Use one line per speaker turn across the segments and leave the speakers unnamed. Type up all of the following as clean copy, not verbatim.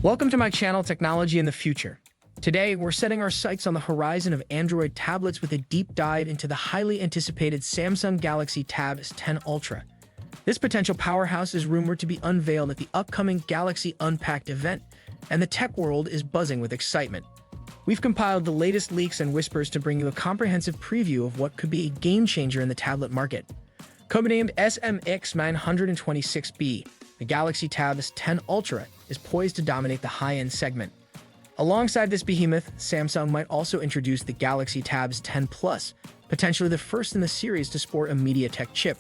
Welcome to my channel, Technology in the Future. Today, we're setting our sights on the horizon of Android tablets with a deep dive into the highly anticipated Samsung Galaxy Tab S10 Ultra. This potential powerhouse is rumored to be unveiled at the upcoming Galaxy Unpacked event, and the tech world is buzzing with excitement. We've compiled the latest leaks and whispers to bring you a comprehensive preview of what could be a game-changer in the tablet market. Codenamed SM-X926B, the Galaxy Tab S10 Ultra is poised to dominate the high-end segment. Alongside this behemoth, Samsung might also introduce the Galaxy Tab S10 Plus, potentially the first in the series to sport a MediaTek chip.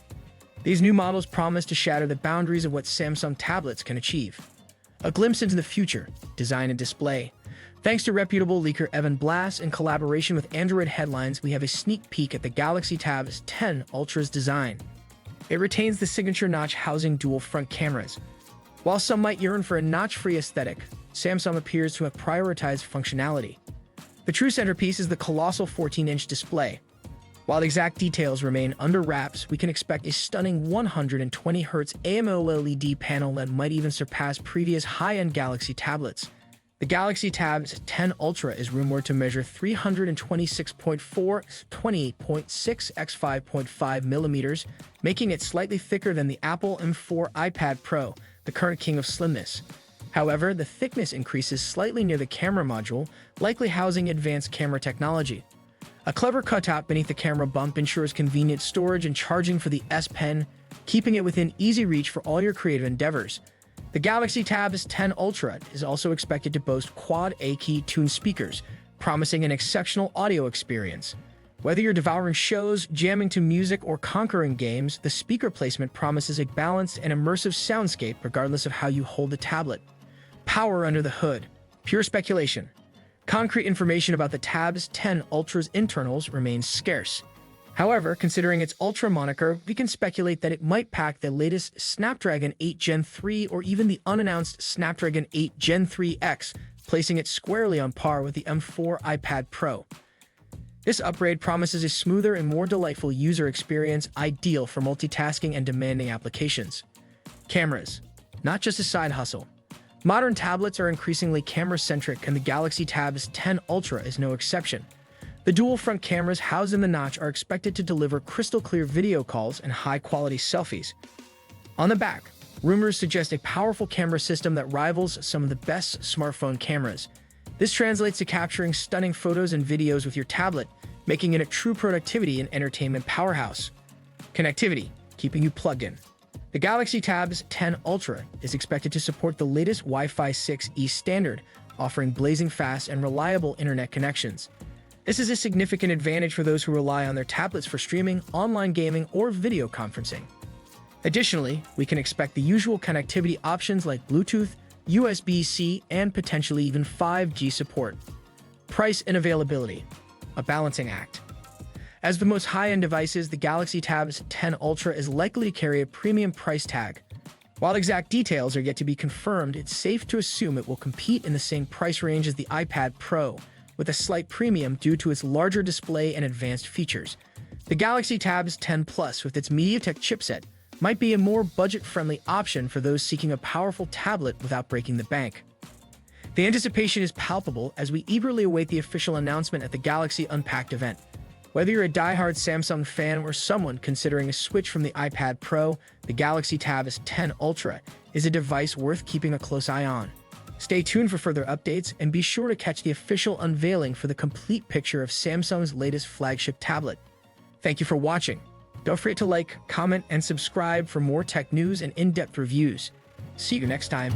These new models promise to shatter the boundaries of what Samsung tablets can achieve. A glimpse into the future, design and display. Thanks to reputable leaker Evan Blass in collaboration with Android Headlines, we have a sneak peek at the Galaxy Tab S10 Ultra's design. It retains the signature notch housing dual front cameras. While some might yearn for a notch-free aesthetic, Samsung appears to have prioritized functionality. The true centerpiece is the colossal 14-inch display. While the exact details remain under wraps, we can expect a stunning 120Hz AMOLED panel that might even surpass previous high-end Galaxy tablets. The Galaxy Tab S10 Ultra is rumored to measure 326.4 x 28.6 x 5.5 mm, making it slightly thicker than the Apple M4 iPad Pro, the current king of slimness. However, the thickness increases slightly near the camera module, likely housing advanced camera technology. A clever cutout beneath the camera bump ensures convenient storage and charging for the S Pen, keeping it within easy reach for all your creative endeavors. The Galaxy Tab S10 Ultra is also expected to boast Quad A-key tuned speakers, promising an exceptional audio experience. Whether you're devouring shows, jamming to music, or conquering games, the speaker placement promises a balanced and immersive soundscape regardless of how you hold the tablet. Power under the hood. Pure speculation. Concrete information about the Tab S10 Ultra's internals remains scarce. However, considering its Ultra moniker, we can speculate that it might pack the latest Snapdragon 8 Gen 3 or even the unannounced Snapdragon 8 Gen 3X, placing it squarely on par with the M4 iPad Pro. This upgrade promises a smoother and more delightful user experience, ideal for multitasking and demanding applications. Cameras. Not just a side hustle. Modern tablets are increasingly camera-centric, and the Galaxy Tab S10 Ultra is no exception. The dual front cameras housed in the notch are expected to deliver crystal-clear video calls and high-quality selfies. On the back, rumors suggest a powerful camera system that rivals some of the best smartphone cameras. This translates to capturing stunning photos and videos with your tablet, making it a true productivity and entertainment powerhouse. Connectivity, keeping you plugged in. The Galaxy Tab S10 Ultra is expected to support the latest Wi-Fi 6E standard, offering blazing fast and reliable internet connections. This is a significant advantage for those who rely on their tablets for streaming, online gaming, or video conferencing. Additionally, we can expect the usual connectivity options like Bluetooth, USB-C, and potentially even 5G support. Price and availability. A balancing act. As the most high-end devices, the Galaxy Tab S10 Ultra is likely to carry a premium price tag. While exact details are yet to be confirmed, it's safe to assume it will compete in the same price range as the iPad Pro, with a slight premium due to its larger display and advanced features. The Galaxy Tab S10 Plus, with its MediaTek chipset, might be a more budget-friendly option for those seeking a powerful tablet without breaking the bank. The anticipation is palpable as we eagerly await the official announcement at the Galaxy Unpacked event. Whether you're a die-hard Samsung fan or someone considering a switch from the iPad Pro, the Galaxy Tab S10 Ultra is a device worth keeping a close eye on. Stay tuned for further updates, and be sure to catch the official unveiling for the complete picture of Samsung's latest flagship tablet. Thank you for watching. Don't forget to like, comment, and subscribe for more tech news and in-depth reviews. See you next time.